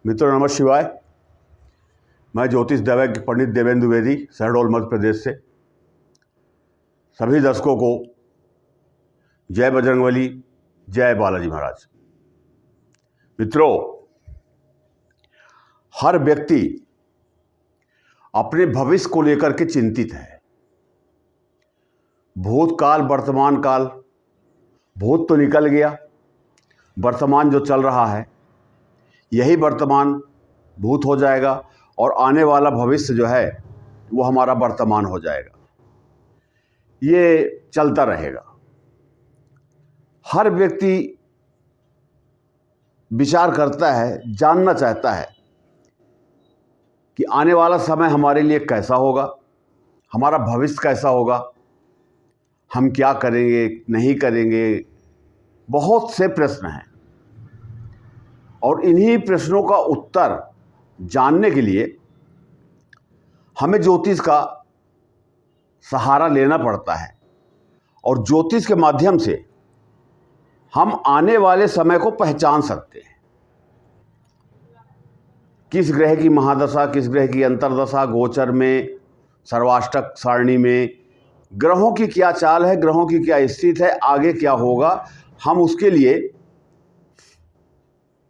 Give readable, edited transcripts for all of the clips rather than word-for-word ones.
मित्रों नमः शिवाय। मैं ज्योतिष दैवज्ञ पंडित देवेंद्र द्विवेदी शहडोल मध्य प्रदेश से सभी दर्शकों को जय बजरंगबली, जय बालाजी महाराज। मित्रों, हर व्यक्ति अपने भविष्य को लेकर के चिंतित है। भूतकाल, वर्तमान काल, भूत तो निकल गया, वर्तमान जो चल रहा है यही वर्तमान भूत हो जाएगा और आने वाला भविष्य जो है वो हमारा वर्तमान हो जाएगा। ये चलता रहेगा। हर व्यक्ति विचार करता है, जानना चाहता है कि आने वाला समय हमारे लिए कैसा होगा, हमारा भविष्य कैसा होगा, हम क्या करेंगे, नहीं करेंगे। बहुत से प्रश्न हैं और इन्हीं प्रश्नों का उत्तर जानने के लिए हमें ज्योतिष का सहारा लेना पड़ता है और ज्योतिष के माध्यम से हम आने वाले समय को पहचान सकते हैं। किस ग्रह की महादशा, किस ग्रह की अंतर्दशा, गोचर में, सर्वाष्टक सारणी में ग्रहों की क्या चाल है, ग्रहों की क्या स्थिति है, आगे क्या होगा, हम उसके लिए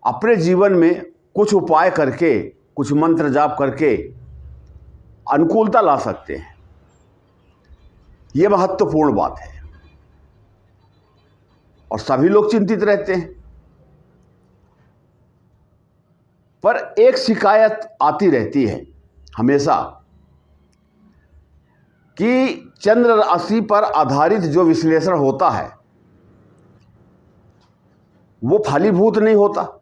अपने जीवन में कुछ उपाय करके, कुछ मंत्र जाप करके अनुकूलता ला सकते हैं। ये महत्वपूर्ण बात है और सभी लोग चिंतित रहते हैं। पर एक शिकायत आती रहती है हमेशा कि चंद्र राशि पर आधारित जो विश्लेषण होता है वो फलीभूत नहीं होता।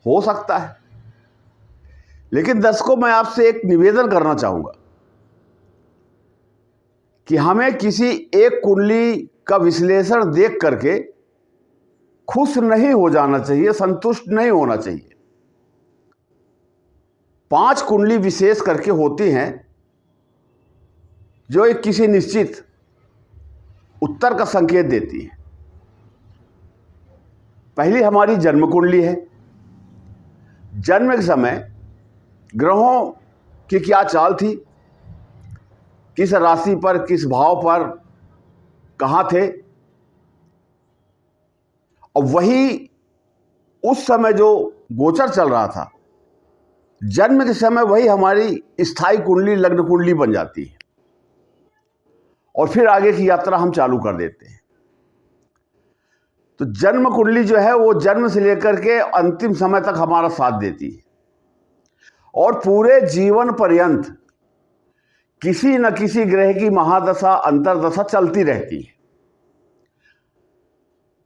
हो सकता है, लेकिन दर्शकों मैं आपसे एक निवेदन करना चाहूंगा कि हमें किसी एक कुंडली का विश्लेषण देख करके खुश नहीं हो जाना चाहिए, संतुष्ट नहीं होना चाहिए। 5 कुंडली विशेष करके होती हैं जो एक किसी निश्चित उत्तर का संकेत देती है। पहली हमारी जन्म कुंडली है। जन्म के समय ग्रहों की क्या चाल थी, किस राशि पर, किस भाव पर, कहाँ थे, और वही उस समय जो गोचर चल रहा था जन्म के समय वही हमारी स्थायी कुंडली, लग्न कुंडली बन जाती है और फिर आगे की यात्रा हम चालू कर देते हैं। तो जन्म कुंडली जो है वो जन्म से लेकर के अंतिम समय तक हमारा साथ देती है और पूरे जीवन पर्यंत किसी न किसी ग्रह की महादशा, अंतर्दशा चलती रहती है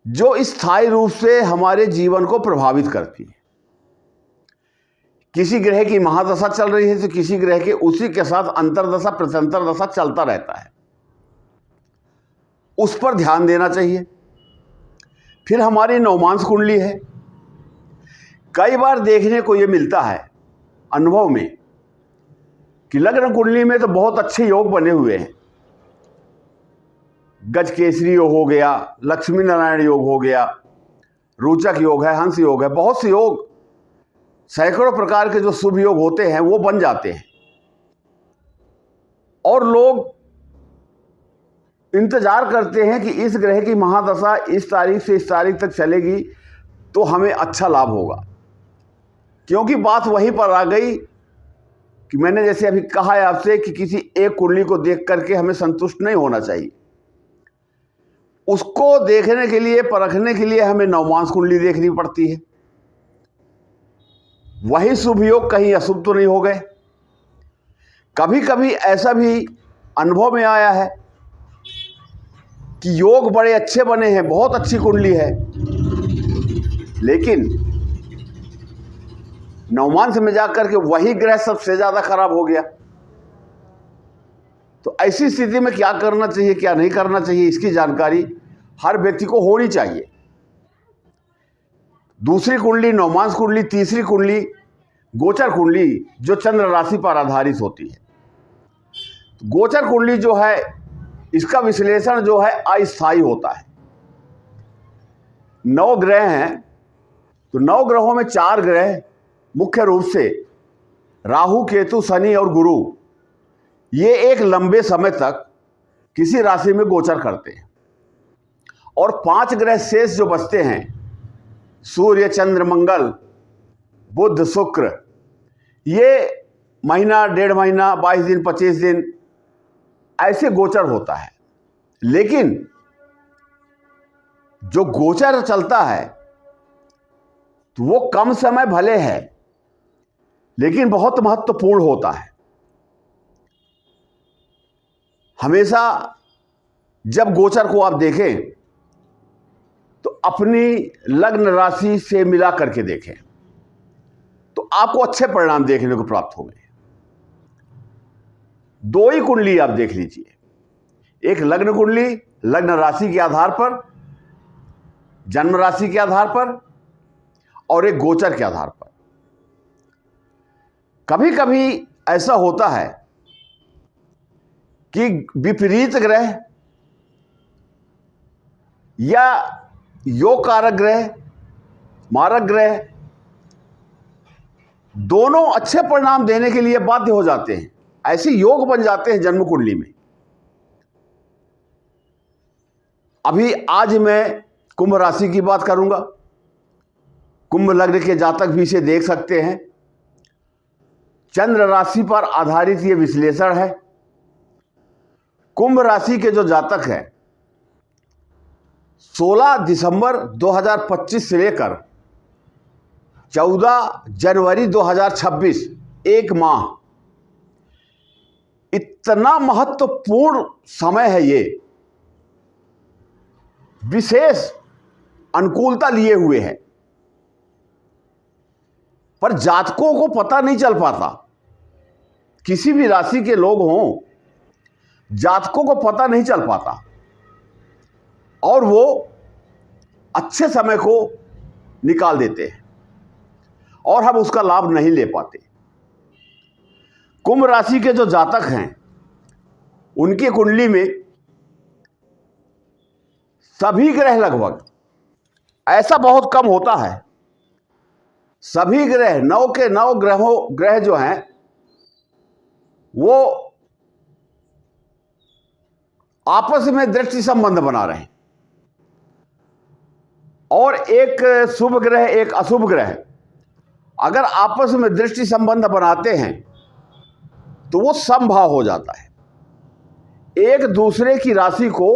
जो स्थायी रूप से हमारे जीवन को प्रभावित करती है। किसी ग्रह की महादशा चल रही है तो किसी ग्रह के उसी के साथ अंतर्दशा, प्रत्यंतरदशा चलता रहता है। उस पर ध्यान देना चाहिए। फिर हमारी नवमांस कुंडली है। कई बार देखने को ये मिलता है अनुभव में कि लग्न कुंडली में तो बहुत अच्छे योग बने हुए हैं। गज केसरी योग हो गया, लक्ष्मी नारायण योग हो गया, रोचक योग है, हंस योग है, बहुत से योग, सैकड़ों प्रकार के जो शुभ योग होते हैं वो बन जाते हैं और लोग इंतजार करते हैं कि इस ग्रह की महादशा इस तारीख से इस तारीख तक चलेगी तो हमें अच्छा लाभ होगा। क्योंकि बात वहीं पर आ गई कि मैंने जैसे अभी कहा है आपसे कि किसी एक कुंडली को देख करके हमें संतुष्ट नहीं होना चाहिए। उसको देखने के लिए, परखने के लिए हमें नवमांस कुंडली देखनी पड़ती है। वही शुभ योग कहीं अशुभ तो नहीं हो गए। कभी कभी ऐसा भी अनुभव में आया है कि योग बड़े अच्छे बने हैं, बहुत अच्छी कुंडली है, लेकिन नवमांस में जाकर के वही ग्रह सबसे ज्यादा खराब हो गया। तो ऐसी स्थिति में क्या करना चाहिए, क्या नहीं करना चाहिए, इसकी जानकारी हर व्यक्ति को होनी चाहिए। दूसरी कुंडली नवमांस कुंडली, तीसरी कुंडली गोचर कुंडली जो चंद्र राशि पर आधारित होती है। गोचर कुंडली जो है इसका विश्लेषण जो है अस्थायी होता है। 9 ग्रह हैं तो 9 ग्रहों में 4 ग्रह मुख्य रूप से राहु, केतु, शनि और गुरु, ये एक लंबे समय तक किसी राशि में गोचर करते हैं। और 5 ग्रह शेष जो बचते हैं, सूर्य, चंद्र, मंगल, बुध, शुक्र, ये महीना, 1.5 महीना, 22 दिन, 25 दिन ऐसे गोचर होता है। लेकिन जो गोचर चलता है तो वो कम समय भले है, लेकिन बहुत महत्वपूर्ण होता है। हमेशा जब गोचर को आप देखें तो अपनी लग्न राशि से मिला करके देखें, तो आपको अच्छे परिणाम देखने को प्राप्त होंगे। 2 ही कुंडली आप देख लीजिए, एक लग्न कुंडली, लग्न राशि के आधार पर, जन्म राशि के आधार पर, और एक गोचर के आधार पर। कभी कभी ऐसा होता है कि विपरीत ग्रह या योग कारक ग्रह, मारक ग्रह दोनों अच्छे परिणाम देने के लिए बाध्य हो जाते हैं। ऐसे योग बन जाते हैं जन्म कुंडली में। अभी आज मैं कुंभ राशि की बात करूंगा। कुंभ लग्न के जातक भी इसे देख सकते हैं। चंद्र राशि पर आधारित यह विश्लेषण है। कुंभ राशि के जो जातक हैं, 16 दिसंबर 2025 से लेकर 14 जनवरी 2026, एक माह, इतना महत्वपूर्ण समय है ये। विशेष अनुकूलता लिए हुए है, पर जातकों को पता नहीं चल पाता। किसी भी राशि के लोग हों, जातकों को पता नहीं चल पाता और वो अच्छे समय को निकाल देते हैं और हम उसका लाभ नहीं ले पाते। कुंभ राशि के जो जातक हैं, उनकी कुंडली में सभी ग्रह, लगभग, ऐसा बहुत कम होता है, सभी ग्रह, 9 के 9 ग्रह जो हैं वो आपस में दृष्टि संबंध बना रहे हैं। और एक शुभ ग्रह, एक अशुभ ग्रह अगर आपस में दृष्टि संबंध बनाते हैं तो वो समभाव हो जाता है, एक दूसरे की राशि को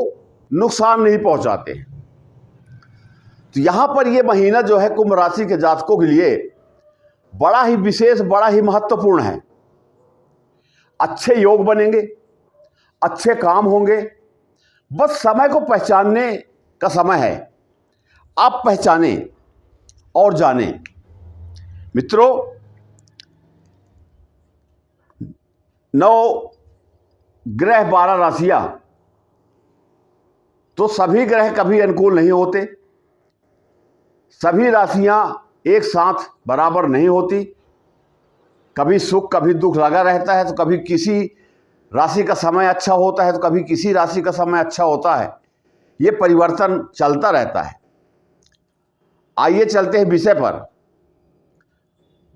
नुकसान नहीं पहुंचाते हैं। तो यहां पर यह महीना जो है कुंभ राशि के जातकों के लिए बड़ा ही विशेष, बड़ा ही महत्वपूर्ण है। अच्छे योग बनेंगे, अच्छे काम होंगे, बस समय को पहचानने का समय है। आप पहचाने और जाने। मित्रों, 9 ग्रह, 12 राशियां, तो सभी ग्रह कभी अनुकूल नहीं होते, सभी राशियां एक साथ बराबर नहीं होती। कभी सुख, कभी दुख लगा रहता है। तो कभी किसी राशि का समय अच्छा होता है तो कभी किसी राशि का समय अच्छा होता है। ये परिवर्तन चलता रहता है। आइए चलते हैं विषय पर।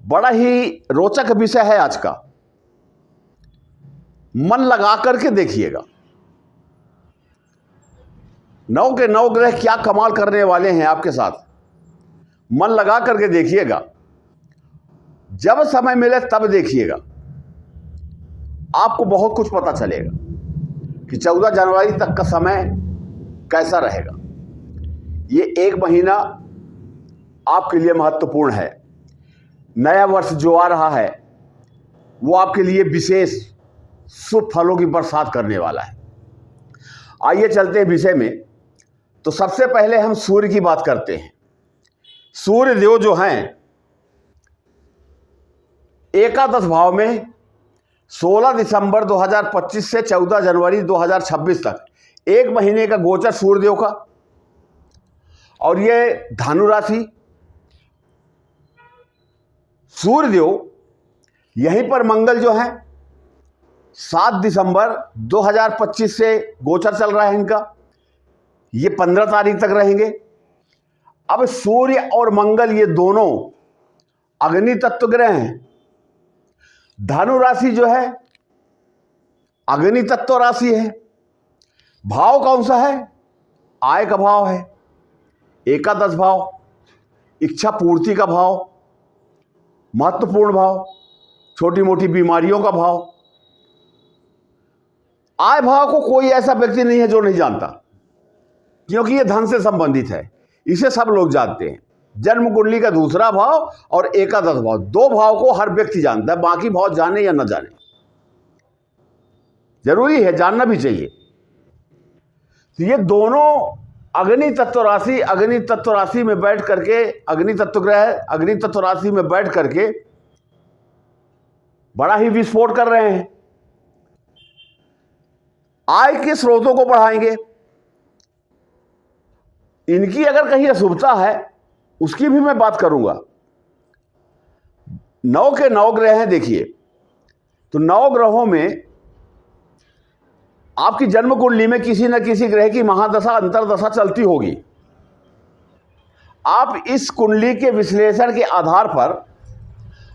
बड़ा ही रोचक विषय है आज का, मन लगा करके देखिएगा। 9 के 9 ग्रह क्या कमाल करने वाले हैं आपके साथ, मन लगा करके देखिएगा। जब समय मिले तब देखिएगा, आपको बहुत कुछ पता चलेगा कि 14 जनवरी तक का समय कैसा रहेगा। ये एक महीना आपके लिए महत्वपूर्ण है। नया वर्ष जो आ रहा है वो आपके लिए विशेष शुभ फलों की बरसात करने वाला है। आइए चलते हैं विषय में। तो सबसे पहले हम सूर्य की बात करते हैं। सूर्य देव जो हैं एकादश भाव में 16 दिसंबर 2025 से 14 जनवरी 2026 तक एक महीने का गोचर सूर्यदेव का। और ये धनु राशि, सूर्यदेव यहीं पर मंगल जो है 7 दिसंबर 2025 से गोचर चल रहा है इनका, ये 15 तारीख तक रहेंगे। अब सूर्य और मंगल ये दोनों अग्नि तत्व ग्रह हैं। धनु राशि जो है अग्नि तत्व राशि है। भाव कौन सा है? आय का भाव है, एकादश भाव, इच्छा पूर्ति का भाव, महत्वपूर्ण भाव, छोटी मोटी बीमारियों का भाव। आय भाव को कोई ऐसा व्यक्ति नहीं है जो नहीं जानता, क्योंकि यह धन से संबंधित है, इसे सब लोग जानते हैं। जन्म कुंडली का दूसरा भाव और एकादश भाव, दो भाव को हर व्यक्ति जानता है, बाकी भाव जाने या न जाने, जरूरी है, जानना भी चाहिए। तो ये दोनों अग्नि तत्व राशि में बैठ करके, अग्नि तत्व ग्रह अग्नि तत्व राशि में बैठ करके बड़ा ही विस्फोट कर रहे हैं। आय के स्रोतों को बढ़ाएंगे। इनकी अगर कहीं अशुभता है उसकी भी मैं बात करूंगा। 9 के 9 ग्रह हैं। देखिए, तो 9 ग्रहों में आपकी जन्म कुंडली में किसी न किसी ग्रह की महादशा अंतरदशा चलती होगी। आप इस कुंडली के विश्लेषण के आधार पर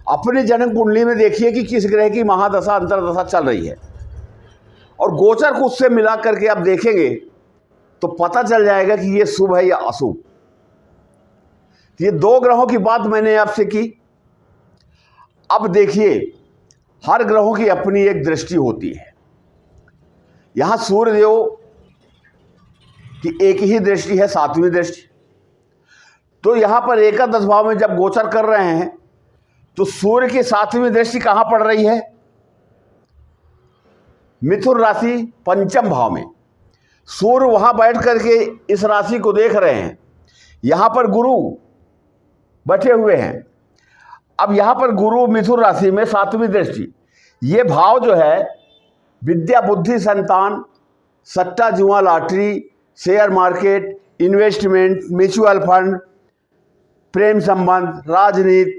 अपनी जन्म कुंडली में देखिए कि किस ग्रह की महादशा अंतरदशा चल रही है, और गोचर को उससे मिला करके आप देखेंगे तो पता चल जाएगा कि ये शुभ है या अशुभ। ये 2 ग्रहों की बात मैंने आपसे की। अब देखिए, हर ग्रहों की अपनी एक दृष्टि होती है। यहां सूर्यदेव की एक ही दृष्टि है, 7वीं दृष्टि। तो यहां पर एकादश भाव में जब गोचर कर रहे हैं तो सूर्य की 7वीं दृष्टि कहां पड़ रही है? मिथुन राशि 5म भाव में। सूर्य वहां बैठ करके इस राशि को देख रहे हैं। यहां पर गुरु बैठे हुए हैं। अब यहां पर गुरु मिथुन राशि में 7वीं दृष्टि, ये भाव जो है विद्या, बुद्धि, संतान, सट्टा, जुआ, lottery, share market, investment, mutual fund, प्रेम संबंध, राजनीति,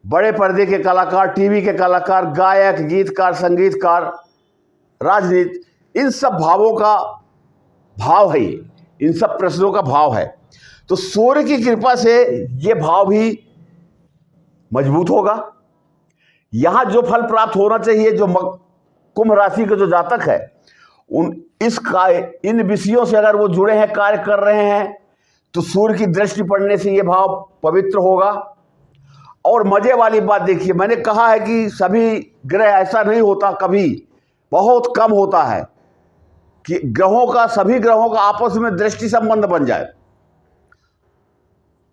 बड़े पर्दे के कलाकार, टीवी के कलाकार, गायक, गीतकार, संगीतकार, राजनीति, इन सब भावों का भाव है, इन सब प्रश्नों का भाव है। तो सूर्य की कृपा से ये भाव भी मजबूत होगा। यहां जो फल प्राप्त होना चाहिए, जो कुंभ राशि का जो जातक है, इन विषयों से अगर वो जुड़े हैं, कार्य कर रहे हैं, तो सूर्य की दृष्टि पड़ने से ये भाव पवित्र होगा। और मजे वाली बात देखिए, मैंने कहा है कि सभी ग्रह, ऐसा नहीं होता, कभी बहुत कम होता है कि सभी ग्रहों का आपस में दृष्टि संबंध बन जाए।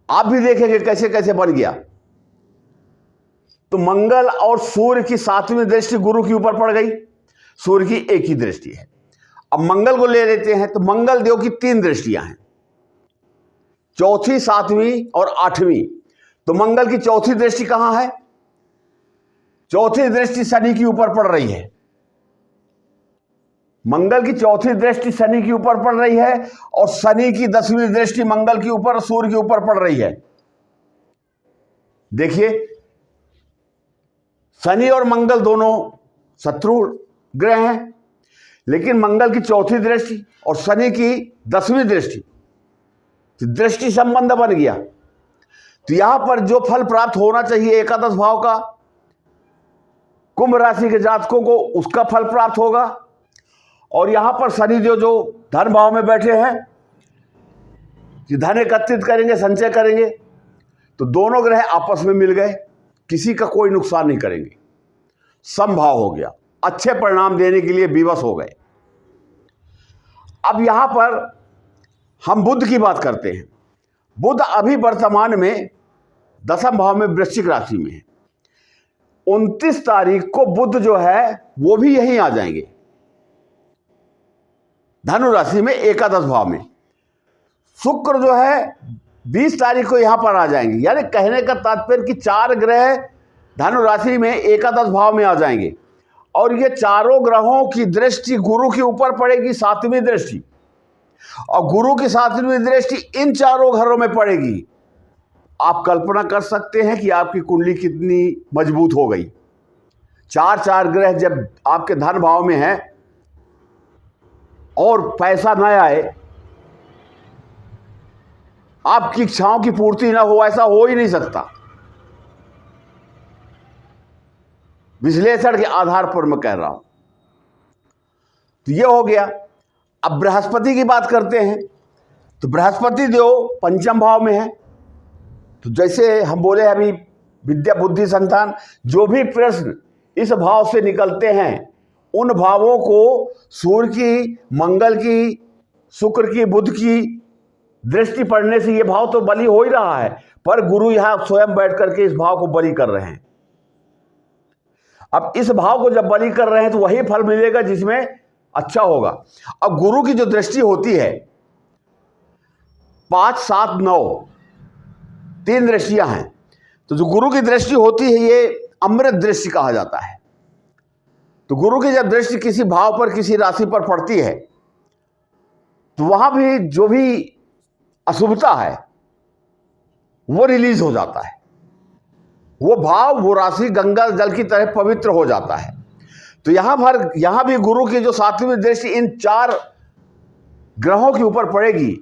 आप भी देखेंगे कैसे कैसे बन गया। तो मंगल और सूर्य की 7वीं दृष्टि गुरु के ऊपर पड़ गई, सूर्य की एक ही दृष्टि है। अब मंगल को ले लेते हैं, तो मंगल देव की 3 दृष्टियां हैं, 4वीं, 7वीं और 8वीं। तो मंगल की 4थी दृष्टि कहां है? 4थी दृष्टि शनि के ऊपर पड़ रही है। मंगल की 4थी दृष्टि शनि के ऊपर पड़ रही है, और शनि की 10वीं दृष्टि मंगल के ऊपर, सूर्य के ऊपर पड़ रही है। देखिए, शनि और मंगल दोनों शत्रु ग्रह हैं, लेकिन मंगल की 4थी दृष्टि और शनि की 10वीं दृष्टि, दृष्टि संबंध बन गया। तो यहां पर जो फल प्राप्त होना चाहिए एकादश भाव का, कुंभ राशि के जातकों को उसका फल प्राप्त होगा। और यहां पर शनि जो धन भाव में बैठे हैं, कि धन एकत्रित करेंगे, संचय करेंगे, तो दोनों ग्रह आपस में मिल गए, किसी का कोई नुकसान नहीं करेंगे, समभाव हो गया, अच्छे परिणाम देने के लिए विवश हो गए। अब यहां पर हम बुध की बात करते हैं। बुध अभी वर्तमान में 10म भाव में वृश्चिक राशि में है। 29 तारीख को बुध जो है वो भी यहीं आ जाएंगे, धनु राशि में, एकादश भाव में। शुक्र जो है 20 तारीख को यहां पर आ जाएंगे। यानी कहने का तात्पर्य कि 4 ग्रह धनु राशि में एकादश भाव में आ जाएंगे, और ये चारों ग्रहों की दृष्टि गुरु के ऊपर पड़ेगी, 7वीं दृष्टि, और गुरु की 7वीं दृष्टि इन चारों घरों में पड़ेगी। आप कल्पना कर सकते हैं कि आपकी कुंडली कितनी मजबूत हो गई। 4 ग्रह जब आपके धन भाव में है और पैसा न आए, आपकी इच्छाओं की पूर्ति ना हो, ऐसा हो ही नहीं सकता। विश्लेषण के आधार पर मैं कह रहा हूं। तो ये हो गया। अब बृहस्पति की बात करते हैं। तो बृहस्पति देव पंचम भाव में है। तो जैसे हम बोले अभी, विद्या बुद्धि संतान, जो भी प्रश्न इस भाव से निकलते हैं उन भावों को सूर्य की, मंगल की, शुक्र की, बुध की दृष्टि पड़ने से ये भाव तो बलि हो ही रहा है, पर गुरु यहां स्वयं बैठ करके इस भाव को बलि कर रहे हैं। अब इस भाव को जब बलि कर रहे हैं तो वही फल मिलेगा जिसमें अच्छा होगा। अब गुरु की जो दृष्टि होती है 5, 7, 9 3 दृष्टियां हैं। तो जो गुरु की दृष्टि होती है ये अमृत दृष्टि कहा जाता है। तो गुरु की जब दृष्टि किसी भाव पर, किसी राशि पर पड़ती है तो वहां भी जो भी अशुभता है वो रिलीज हो जाता है। वो भाव, वो राशि गंगा जल की तरह पवित्र हो जाता है। तो यहां भी गुरु की जो 7वीं दृष्टि इन 4 ग्रहों के ऊपर पड़ेगी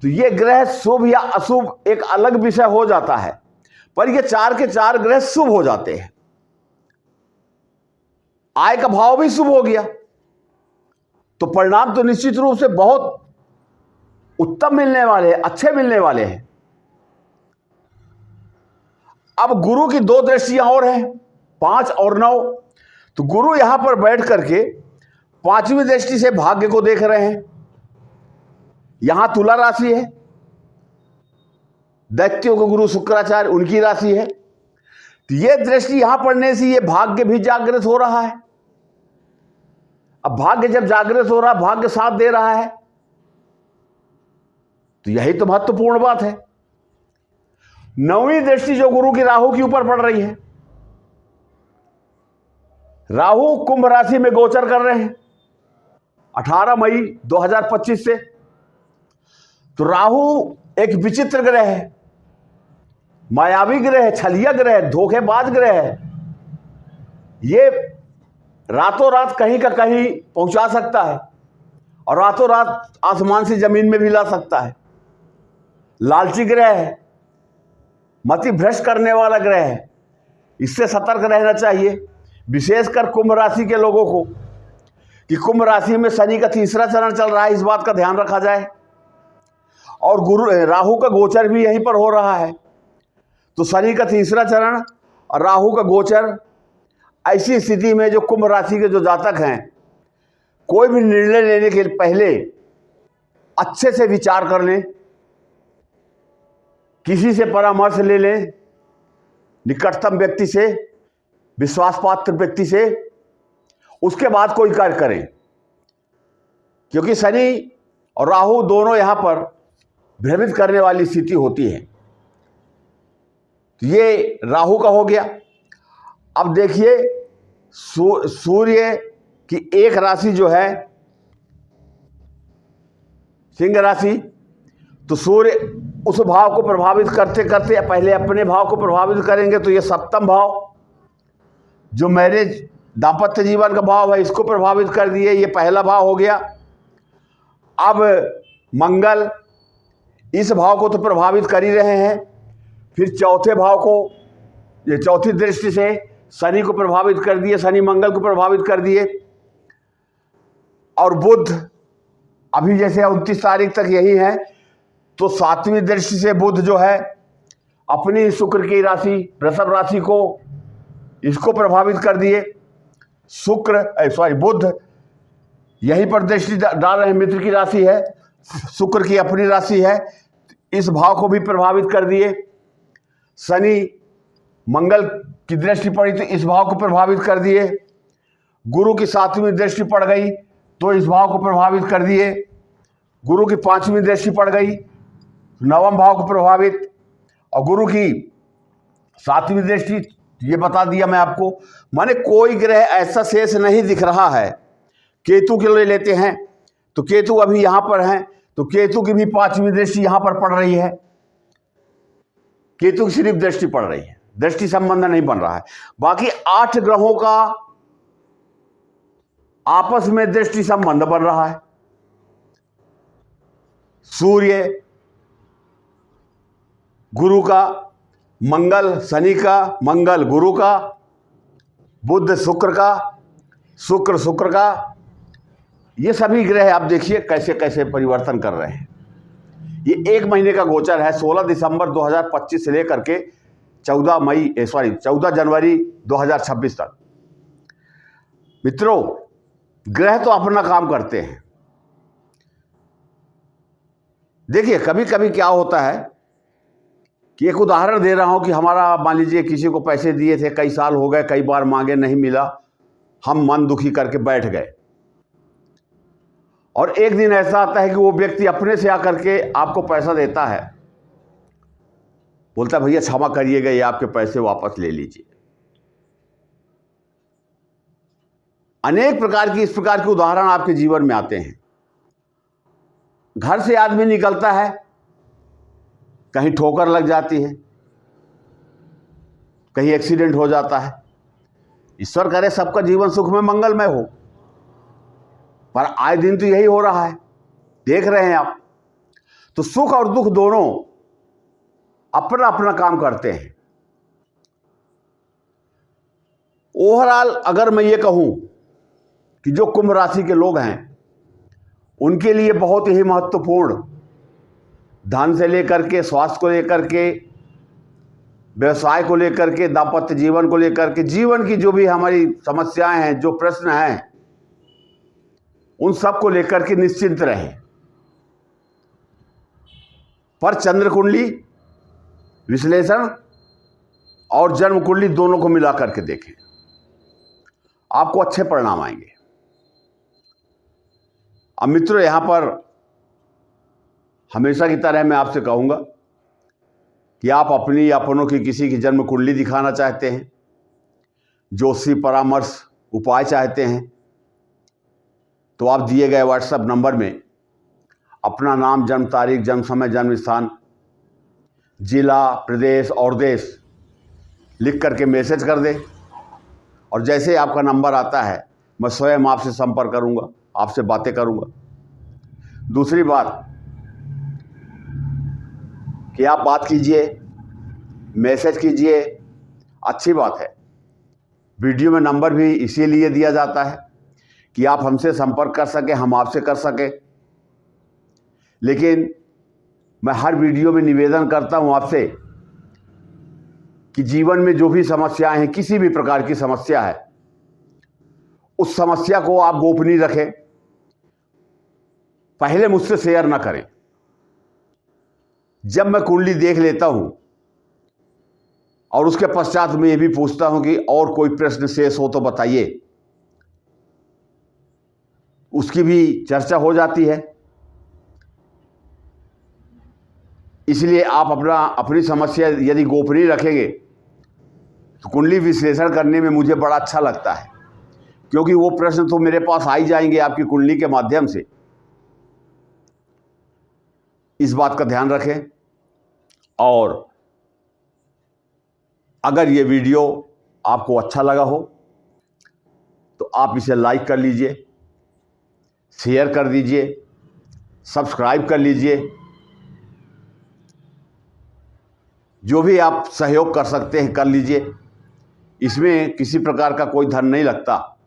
तो ये ग्रह शुभ या अशुभ एक अलग विषय हो जाता है, पर ये 4 के 4 ग्रह शुभ हो जाते हैं। आय का भाव भी शुभ हो गया तो परिणाम तो निश्चित रूप से बहुत उत्तम मिलने वाले हैं, अच्छे मिलने वाले हैं। अब गुरु की 2 दृष्टियां और हैं, 5 और 9। तो गुरु यहां पर बैठ करके 5वीं दृष्टि से भाग्य को देख रहे हैं। यहां तुला राशि है, दैत्यों को गुरु शुक्राचार्य उनकी राशि है। तो यह दृष्टि यहां पड़ने से यह भाग्य भी जागृत हो रहा है। अब भाग्य जब जागृत हो रहा, भाग्य साथ दे रहा है, तो यही तो महत्वपूर्ण बात है। 9वीं दृष्टि जो गुरु की राहु के ऊपर पड़ रही है, राहु कुंभ राशि में गोचर कर रहे हैं 18 मई 2025 से। तो राहु एक विचित्र ग्रह है, मायावी ग्रह है, छलिया ग्रह है, धोखेबाज ग्रह है। ये रातों रात कहीं का कहीं पहुंचा सकता है और रातों रात आसमान से जमीन में भी ला सकता है। लालची ग्रह है, मति भ्रष्ट करने वाला ग्रह है। इससे सतर्क रहना चाहिए, विशेषकर कुंभ राशि के लोगों को, कि कुंभ राशि में शनि का 3रा चरण चल रहा है, इस बात का ध्यान रखा जाए। और राहु का गोचर भी यहीं पर हो रहा है। तो शनि का 3रा चरण और राहु का गोचर, ऐसी स्थिति में जो कुंभ राशि के जो जातक हैं, कोई भी निर्णय लेने के पहले अच्छे से विचार कर लें, किसी से परामर्श ले लें, निकटतम व्यक्ति से, विश्वास पात्र व्यक्ति से, उसके बाद कोई कार्य करें। क्योंकि शनि और राहु दोनों यहां पर भ्रमित करने वाली स्थिति होती है। तो ये राहु का हो गया। अब देखिए सूर्य की एक राशि जो है सिंह राशि, तो सूर्य उस भाव को प्रभावित करते करते पहले अपने भाव को प्रभावित करेंगे। तो ये 7म भाव जो मैरिज, दाम्पत्य जीवन का भाव है, इसको प्रभावित कर दिए, ये पहला भाव हो गया। अब मंगल इस भाव को तो प्रभावित कर ही रहे हैं, फिर चौथे भाव को, ये 4थी दृष्टि से शनि को प्रभावित कर दिए, शनि मंगल को प्रभावित कर दिए। और बुध अभी जैसे 29 तारीख तक यही है, तो 7वीं दृष्टि से बुध जो है अपनी शुक्र की राशि वृषभ राशि को, इसको प्रभावित कर दिए। बुध यहीं पर दृष्टि डाल रहे हैं, मित्र की राशि है, शुक्र की अपनी राशि है, इस भाव को भी प्रभावित कर दिए। शनि मंगल की दृष्टि पड़ी तो इस भाव को प्रभावित कर दिए। गुरु की 7वीं दृष्टि पड़ गई तो इस भाव को प्रभावित कर दिए। गुरु की 5वीं दृष्टि पड़ गई, 9वें भाव को प्रभावित। और गुरु की 7वीं दृष्टि, ये बता दिया मैं आपको। माने कोई ग्रह ऐसा शेष नहीं दिख रहा है। केतु के लिए लेते हैं तो केतु अभी यहां पर हैं, तो केतु की भी 5वीं दृष्टि यहां पर पड़ रही है। केतु की सिर्फ दृष्टि पड़ रही है, दृष्टि संबंध नहीं बन रहा है। बाकी 8 ग्रहों का आपस में दृष्टि संबंध बन रहा है। सूर्य, गुरु का, मंगल शनि का, मंगल गुरु का, बुध शुक्र का, शुक्र का, ये सभी ग्रह आप देखिए कैसे कैसे परिवर्तन कर रहे हैं। ये 1 महीने का गोचर है, 16 दिसंबर 2025 से लेकर के 14 जनवरी 2026 तक। मित्रों, ग्रह तो अपना काम करते हैं। देखिए कभी कभी क्या होता है कि एक उदाहरण दे रहा हूं कि हमारा, मान लीजिए किसी को पैसे दिए थे, कई साल हो गए, कई बार मांगे, नहीं मिला, हम मन दुखी करके बैठ गए, और एक दिन ऐसा आता है कि वो व्यक्ति अपने से आकर के आपको पैसा देता है, बोलता है भैया क्षमा करिएगा, ये आपके पैसे वापस ले लीजिए। अनेक प्रकार की इस प्रकार के उदाहरण आपके जीवन में आते हैं। घर से आदमी निकलता है, कहीं ठोकर लग जाती है, कहीं एक्सीडेंट हो जाता है। ईश्वर करे सबका जीवन सुख में मंगलमय हो, पर आए दिन तो यही हो रहा है, देख रहे हैं आप। तो सुख और दुख दोनों अपना अपना काम करते हैं। ओवरऑल अगर मैं ये कहूं कि जो कुंभ राशि के लोग हैं उनके लिए बहुत ही महत्वपूर्ण, धन से लेकर के, स्वास्थ्य को लेकर के, व्यवसाय को लेकर के, दाम्पत्य जीवन को लेकर के, जीवन की जो भी हमारी समस्याएं हैं, जो प्रश्न हैं, उन सब को लेकर के निश्चिंत रहें। पर चंद्र कुंडली विश्लेषण और जन्म कुंडली दोनों को मिला करके देखें, आपको अच्छे परिणाम आएंगे। अब मित्रों, यहां पर हमेशा की तरह मैं आपसे कहूंगा कि आप अपनी या अपनों की किसी की जन्म कुंडली दिखाना चाहते हैं, ज्योतिषी परामर्श उपाय चाहते हैं, तो आप दिए गए व्हाट्सएप नंबर में अपना नाम, जन्म तारीख, जन्म समय, जन्म स्थान, जिला, प्रदेश और देश लिख करके मैसेज कर दें, और जैसे ही आपका नंबर आता है मैं स्वयं आपसे संपर्क करूंगा, आपसे बातें करूंगा। दूसरी बात कि आप बात कीजिए, मैसेज कीजिए, अच्छी बात है। वीडियो में नंबर भी इसीलिए दिया जाता है कि आप हमसे संपर्क कर सकें, हम आपसे कर सकें। लेकिन मैं हर वीडियो में निवेदन करता हूं आपसे कि जीवन में जो भी समस्याएं हैं, किसी भी प्रकार की समस्या है, उस समस्या को आप गोपनीय रखें, पहले मुझसे शेयर ना करें। जब मैं कुंडली देख लेता हूं और उसके पश्चात मैं ये भी पूछता हूं कि और कोई प्रश्न शेष हो तो बताइए, उसकी भी चर्चा हो जाती है। इसलिए आप अपनी समस्या यदि गोपनीय रखेंगे तो कुंडली विश्लेषण करने में मुझे बड़ा अच्छा लगता है, क्योंकि वो प्रश्न तो मेरे पास आ ही जाएंगे आपकी कुंडली के माध्यम से। इस बात का ध्यान रखें। और अगर ये वीडियो आपको अच्छा लगा हो तो आप इसे लाइक कर लीजिए, शेयर कर दीजिए, सब्सक्राइब कर लीजिए। जो भी आप सहयोग कर सकते हैं कर लीजिए। इसमें किसी प्रकार का कोई धन नहीं लगता।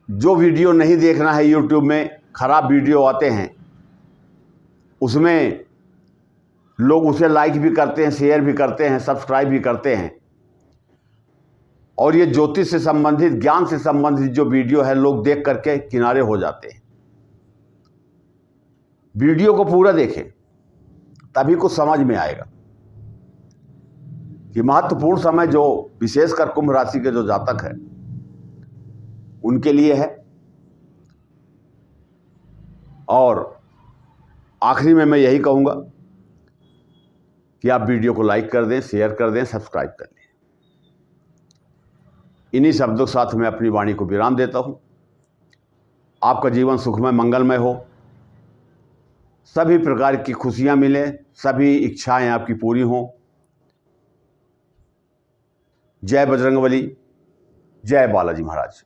जो वीडियो नहीं देखना है, यूट्यूब में खराब वीडियो आते हैं, उसमें लोग उसे लाइक भी करते हैं, शेयर भी करते हैं, सब्सक्राइब भी करते हैं। और ये ज्योतिष से संबंधित, ज्ञान से संबंधित जो वीडियो है, लोग देख करके किनारे हो जाते हैं। वीडियो को पूरा देखें, तभी कुछ समझ में आएगा कि महत्वपूर्ण समय जो विशेषकर कुंभ राशि के जो जातक है उनके लिए है। और आखिरी में मैं यही कहूंगा कि आप वीडियो को लाइक कर दें, शेयर कर दें, सब्सक्राइब कर लें। इन्हीं शब्दों के साथ मैं अपनी वाणी को विराम देता हूं। आपका जीवन सुखमय मंगलमय हो, सभी प्रकार की खुशियां मिलें, सभी इच्छाएं आपकी पूरी हों। जय बजरंगबली, जय बालाजी महाराज।